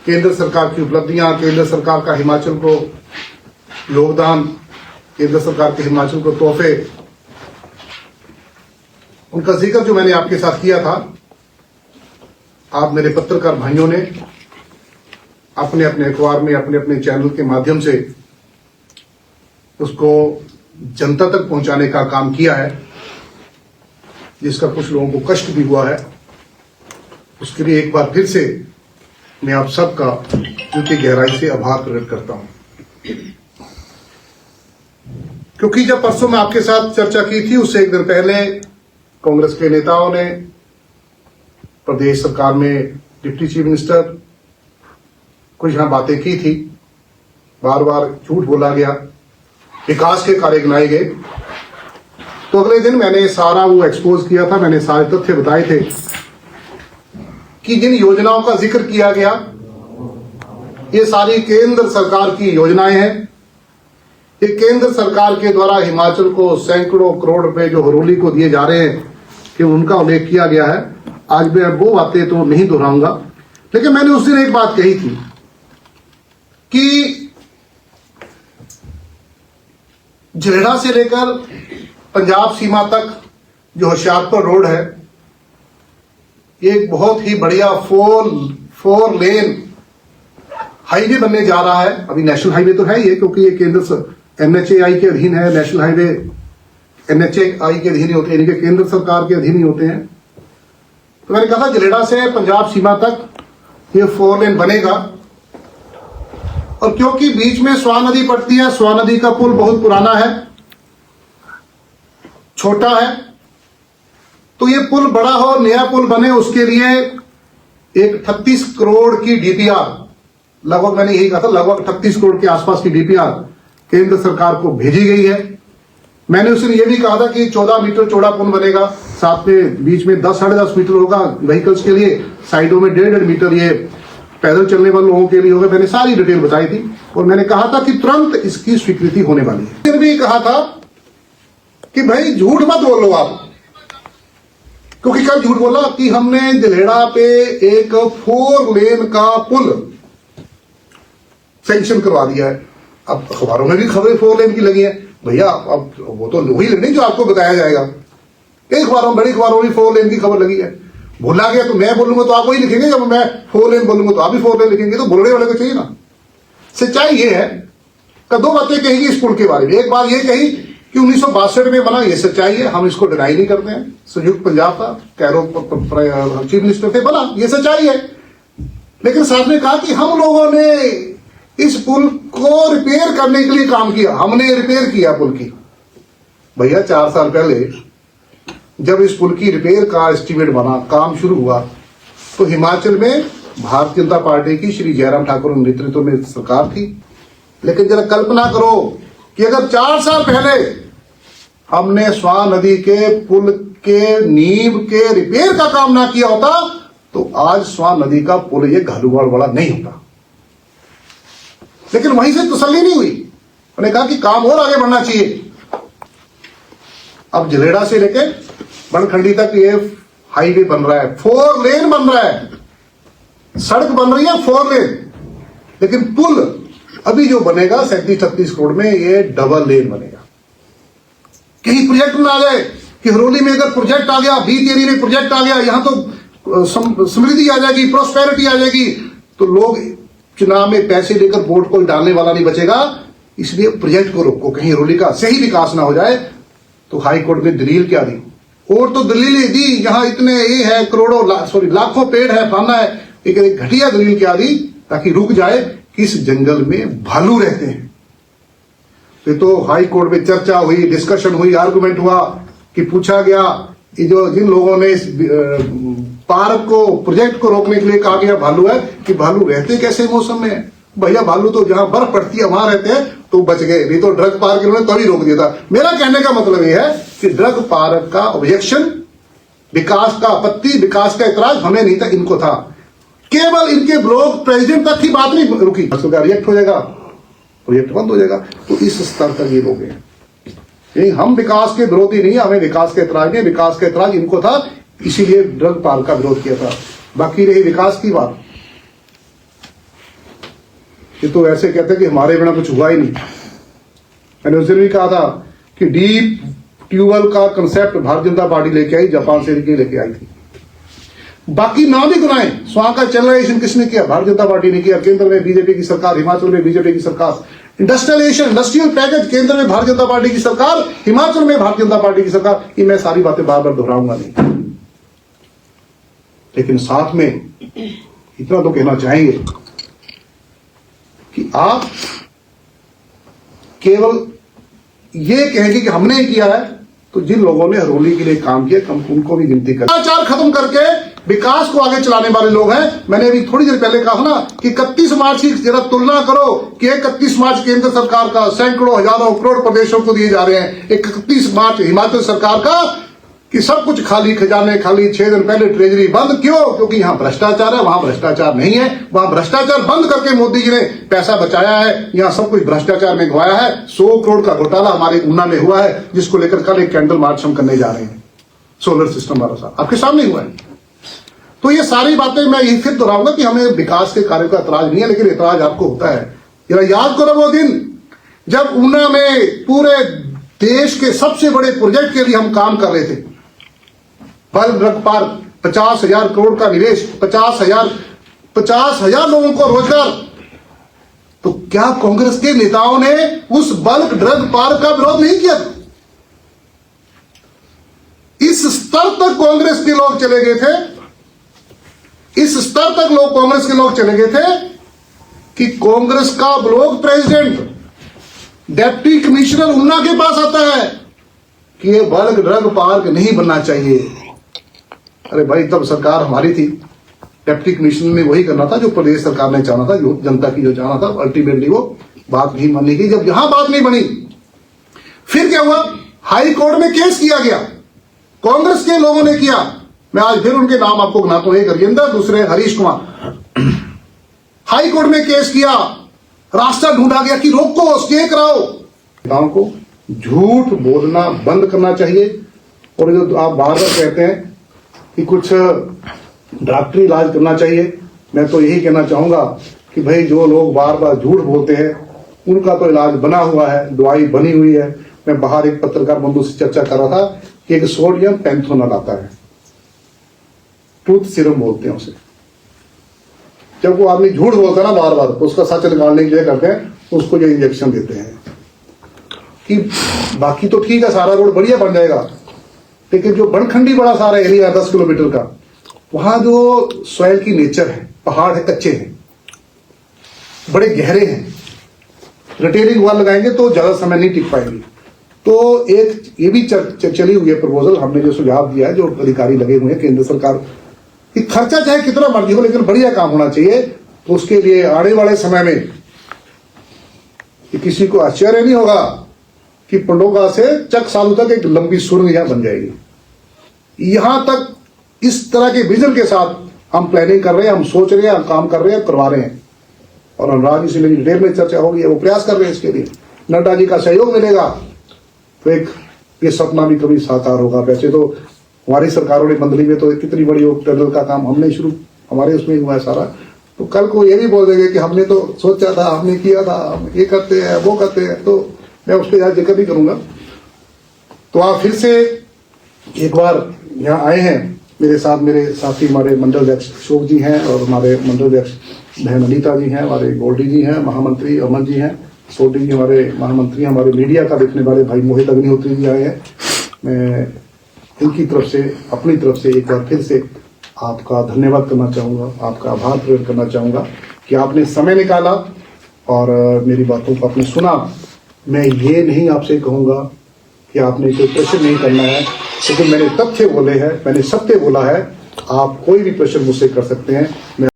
केंद्र सरकार की उपलब्धियां, केंद्र सरकार का हिमाचल को योगदान, केंद्र सरकार के हिमाचल को तोहफे, उनका जिक्र जो मैंने आपके साथ किया था, आप मेरे पत्रकार भाइयों ने अपने अपने अखबार में, अपने अपने चैनल के माध्यम से उसको जनता तक पहुंचाने का काम किया है, जिसका कुछ लोगों को कष्ट भी हुआ है। उसके लिए एक बार फिर से मैं आप सबका दिल की गहराई से आभार प्रकट करता हूं। क्योंकि जब परसों मैं आपके साथ चर्चा की थी, उससे एक दिन पहले कांग्रेस के नेताओं ने प्रदेश सरकार में डिप्टी चीफ मिनिस्टर कुछ यहां बातें की थी, बार बार झूठ बोला गया, विकास के कार्य गिनाए गए। तो अगले दिन मैंने सारा वो एक्सपोज किया था, मैंने सारे तथ्य बताए थे कि जिन योजनाओं का जिक्र किया गया, ये सारी केंद्र सरकार की योजनाएं हैं। ये केंद्र सरकार के द्वारा हिमाचल को सैकड़ों करोड़ रुपए जो हरोली को दिए जा रहे हैं, कि उनका उल्लेख किया गया है। आज मैं वो बातें तो नहीं दोहराऊंगा, लेकिन मैंने उस दिन एक बात कही थी कि झरेड़ा से लेकर पंजाब सीमा तक जो होशियारपुर रोड है, एक बहुत ही बढ़िया फोर लेन हाईवे बनने जा रहा है। अभी नेशनल हाईवे तो है ये, क्योंकि ये केंद्र NHAI के अधीन है। नेशनल हाईवे NHAI के अधीन ही होते हैं, यानी कि केंद्र सरकार के अधीन ही होते हैं। तो मैंने कहा था झरेड़ा से पंजाब सीमा तक ये 4 लेन बनेगा, और क्योंकि बीच में स्वां नदी पड़ती है, स्वां नदी का पुल बहुत पुराना है, छोटा है, तो ये पुल बड़ा हो, नया पुल बने, उसके लिए एक 38 करोड़ की DPR, लगभग मैंने यही कहा था, लगभग 38 करोड़ के आसपास की DPR केंद्र सरकार को भेजी गई है। मैंने उस दिन ये भी कहा था कि 14 मीटर चौड़ा पुल बनेगा, साथ में बीच में 10 साढ़े 10 मीटर होगा व्हीकल्स के लिए, साइडों में 1.5 मीटर ये पैदल चलने वाले लोगों के लिए होगा। मैंने सारी डिटेल बताई थी, और मैंने कहा था कि तुरंत इसकी स्वीकृति होने वाली है। फिर भी कहा था कि भाई झूठ मत बोलो आप, क्योंकि कल झूठ बोला कि हमने झरेड़ा पे एक 4 लेन का पुल सैंक्शन करवा दिया है। अब अखबारों में भी खबरें 4 लेन की लगी है। भैया अब वो तो वही नहीं जो आपको बताया जाएगा। एक अखबारों, बड़ी अखबारों में 4 लेन की खबर लगी है। बोला गया तो मैं बोलूंगा तो आप वही लिखेंगे, जब मैं 4 लेन बोलूंगा तो आप भी 4 लेन लिखेंगे, तो बोलने वाले को चाहिए ना। सच्चाई ये है कि 2 बातें कहेगी इस पुल के बारे में। एक बात ये कही कि 1962 में बना, ये सच्चाई है, हम इसको डिनाई नहीं करते हैं। संयुक्त पंजाब का कैरो चीफ मिनिस्टर थे, बना, ये सच्चाई है। लेकिन साथ में कहा कि हम लोगों ने इस पुल को रिपेयर करने के लिए काम किया, हमने रिपेयर किया पुल की। भैया 4 साल पहले जब इस पुल की रिपेयर का एस्टीमेट बना, काम शुरू हुआ, तो हिमाचल में भारतीय जनता पार्टी की श्री जयराम ठाकुर नेतृत्व में सरकार थी। लेकिन जरा कल्पना करो कि अगर 4 साल पहले हमने स्वां नदी के पुल के नींव के रिपेयर का काम ना किया होता, तो आज स्वां नदी का पुल ये घालूवाड़ वाला नहीं होता। लेकिन वहीं से तसल्ली नहीं हुई, उन्होंने कहा कि काम और आगे बढ़ना चाहिए। अब झरेड़ा से लेके बनखंडी तक ये हाईवे बन रहा है, 4 लेन बन रहा है, सड़क बन रही है 4 लेन, लेकिन पुल अभी जो बनेगा 37-38 करोड़ में, ये डबल लेन बनेगा। कहीं प्रोजेक्ट ना आ जाए कि हरोली में अगर प्रोजेक्ट आ गया, बीच एरिया में प्रोजेक्ट आ गया, यहां तो समृद्धि आ जाएगी, प्रोस्पेरिटी आ जाएगी, तो लोग चुनाव में पैसे लेकर वोट को डालने वाला नहीं बचेगा। इसलिए प्रोजेक्ट को रोको, कहीं हरोली का सही विकास ना हो जाए। तो हाई कोर्ट में दलील क्या दी, और तो दलील दी, यहां इतने ये है करोड़ों लाखों पेड़ है, फलाना है, एक घटिया दलील क्या दी ताकि रुक जाए कि इस जंगल में भालू रहते हैं। तो हाई कोर्ट में चर्चा हुई, डिस्कशन हुई, आर्गुमेंट हुआ कि पूछा गया कि जो जिन लोगों ने इस पार्क को, प्रोजेक्ट को रोकने के लिए कहा गया भालू है, कि भालू रहते कैसे मौसम में। भैया भालू तो जहां बर्फ पड़ती है वहां रहते हैं, तो बच गए, नहीं तो ड्रग पार्क इन्होंने तभी रोक दिया था। मेरा कहने का मतलब यह है कि ड्रग पार्क का ऑब्जेक्शन, विकास का आपत्ति, विकास का एतराज हमें नहीं था, इनको था। केवल इनके ब्लॉक प्रेसिडेंट तक की बात नहीं रुकी, रिएक्ट हो जाएगा, प्रोजेक्ट बंद हो जाएगा। तो इस स्तर तक ये लोग हैं। हम विकास के विरोधी नहीं, हमें विकास का एतराज नहीं, विकास का एतराज इनको था, इसीलिए ड्रग पार्क का विरोध किया था। बाकी रही विकास की बात, ये तो ऐसे कहते हैं कि हमारे बिना कुछ हुआ ही नहीं। मैंने उस दिन भी कहा था कि डीप ट्यूबवेल का कंसेप्ट भारतीय जनता पार्टी लेके आई, जापान से लेके आई थी। बाकी नाम ही गुनाए, वहां का चैनलाइजेशन किसने किया? भारतीय जनता पार्टी ने किया। केंद्र में बीजेपी की सरकार, हिमाचल में बीजेपी की सरकार। इंडस्ट्रियल पैकेज, केंद्र में भारतीय जनता पार्टी की सरकार, हिमाचल में भारतीय जनता पार्टी की सरकार। ये मैं सारी बातें बार बार दोहराऊंगा नहीं, लेकिन साथ में इतना तो कहना चाहेंगे कि आप केवल ये कहेंगे कि हमने किया है, तो जिन लोगों ने हरोली के लिए काम किया उनको भी गिनती करें। भ्रष्टाचार खत्म करके विकास को आगे चलाने वाले लोग हैं। मैंने अभी थोड़ी देर पहले कहा ना कि 31 मार्च की जरा तुलना करो कि 31 मार्च केंद्र सरकार का सैकड़ों हजारों करोड़ प्रदेशों को दिए जा रहे हैं, 31 मार्च हिमाचल सरकार का कि सब कुछ खाली, खजाने खाली, 6 दिन पहले ट्रेजरी बंद। क्यों? क्योंकि यहां भ्रष्टाचार है, वहां भ्रष्टाचार नहीं है। वहां भ्रष्टाचार बंद करके मोदी जी ने पैसा बचाया है, यहां सब कुछ भ्रष्टाचार में गवाया है। 100 करोड़ का घोटाला हमारे ऊना में हुआ है, जिसको लेकर कल एक कैंडल मार्च हम करने जा रहे हैं, सोलर सिस्टम वाला साहब आपके सामने हुआ है। तो ये सारी बातें मैं यही फिर दोहराऊंगा कि हमें विकास के कार्य का एतराज नहीं है, लेकिन एतराज आपको होता है। जरा याद करो वो दिन जब ऊना में पूरे देश के सबसे बड़े प्रोजेक्ट के लिए हम काम कर रहे थे। बल्क ड्रग पार्क, 50,000 करोड़ का निवेश, 50,000 लोगों को रोजगार। तो क्या कांग्रेस के नेताओं ने उस बल्क ड्रग पार्क का विरोध नहीं किया? इस स्तर तक कांग्रेस के लोग चले गए थे, इस स्तर तक लोग कांग्रेस के लोग चले गए थे कि कांग्रेस का block president deputy commissioner Una के पास आता है कि ये बल्क ड्रग पार्क नहीं बनना चाहिए। अरे भाई, तब सरकार हमारी थी, डिप्टी कमिश्नर ने वही करना था जो प्रदेश सरकार ने चाहना था, जो जनता की जो चाहना था। अल्टीमेटली वो बात नहीं मानी गई। जब यहां बात नहीं बनी, फिर क्या हुआ? हाई कोर्ट में केस किया गया, कांग्रेस के लोगों ने किया। मैं आज फिर उनके नाम आपको गिनाता हूं। एक हरिंदर, दूसरे हरीश कुमार। हाई कोर्ट में केस किया, रास्ता ढूंढा गया कि रोको, स्टे कराओ। नेताओं को झूठ बोलना बंद करना चाहिए। और जो आप बार बार कहते हैं कि कुछ डॉक्टरी इलाज करना चाहिए, मैं तो यही कहना चाहूंगा कि भाई जो लोग बार बार झूठ बोलते हैं उनका तो इलाज बना हुआ है, दवाई बनी हुई है। मैं बाहर एक पत्रकार बंधु से चर्चा कर रहा था कि एक सोडियम पेंथोनल आता है, ट्रूथ सीरम बोलते हैं उसे। जब वो आदमी झूठ बोलता है ना बार बार, तो उसका सच निकालने के लिए करते हैं, उसको ये इंजेक्शन देते हैं कि बाकी तो ठीक है, सारा रोड बढ़िया बन जाएगा, लेकिन जो बनखंडी बड़ा सारा एरिया है 10 किलोमीटर का, वहां जो सॉइल की नेचर है, पहाड़ है, कच्चे हैं, बड़े गहरे हैं, रिटेलिंग वाल लगाएंगे तो ज्यादा समय नहीं टिक पाएंगे। तो एक ये भी चली हुई है प्रपोजल, हमने जो सुझाव दिया है, जो अधिकारी लगे हुए हैं केंद्र सरकार, कि खर्चा चाहे कितना मर्जी हो लेकिन बढ़िया काम होना चाहिए। तो उसके लिए आने वाले समय में किसी को आश्चर्य नहीं होगा कि पंडोगा से चक सालू तक एक लंबी सुरंग यहां बन जाएगी। यहां तक इस तरह के विजन के साथ हम प्लानिंग कर रहे हैं, हम सोच रहे हैं, हम काम कर रहे हैं, करवा रहे हैं। और अनुराग जी से मेरी डिटेल में चर्चा होगी, वो प्रयास कर रहे हैं इसके लिए। नड्डा जी का सहयोग मिलेगा तो एक ये सपना भी कभी साकार होगा। वैसे तो हमारी सरकारों ने मंडली में तो कितनी बड़ी टनल का काम हमने शुरू, हमारे उसमें हुआ है सारा। तो कल को ये भी बोल देंगे कि हमने तो सोचा था, हमने किया था, हम ये करते हैं, वो करते हैं, तो मैं उस पर याद जिक्र नहीं करूंगा। तो आप फिर से एक बार यहाँ आए हैं मेरे साथ, मेरे साथी हमारे मंडल अध्यक्ष अशोक जी हैं, और हमारे मंडल अध्यक्ष बहन अनीता जी हैं, हमारे गोल्डी जी हैं, महामंत्री अमन जी हैं, सोडी जी हमारे महामंत्री, हमारे मीडिया का देखने वाले भाई मोहित अग्निहोत्री जी आए हैं। मैं इनकी तरफ से, अपनी तरफ से एक बार फिर से आपका धन्यवाद करना चाहूँगा, आपका आभार प्रकट करना चाहूँगा कि आपने समय निकाला और मेरी बातों को आपने सुना। मैं ये नहीं आपसे कहूँगा कि आपने कोई प्रश्न नहीं करना है, लेकिन मैंने तथ्य बोले हैं, मैंने सत्य बोला है। आप कोई भी प्रश्न मुझसे कर सकते हैं। मैं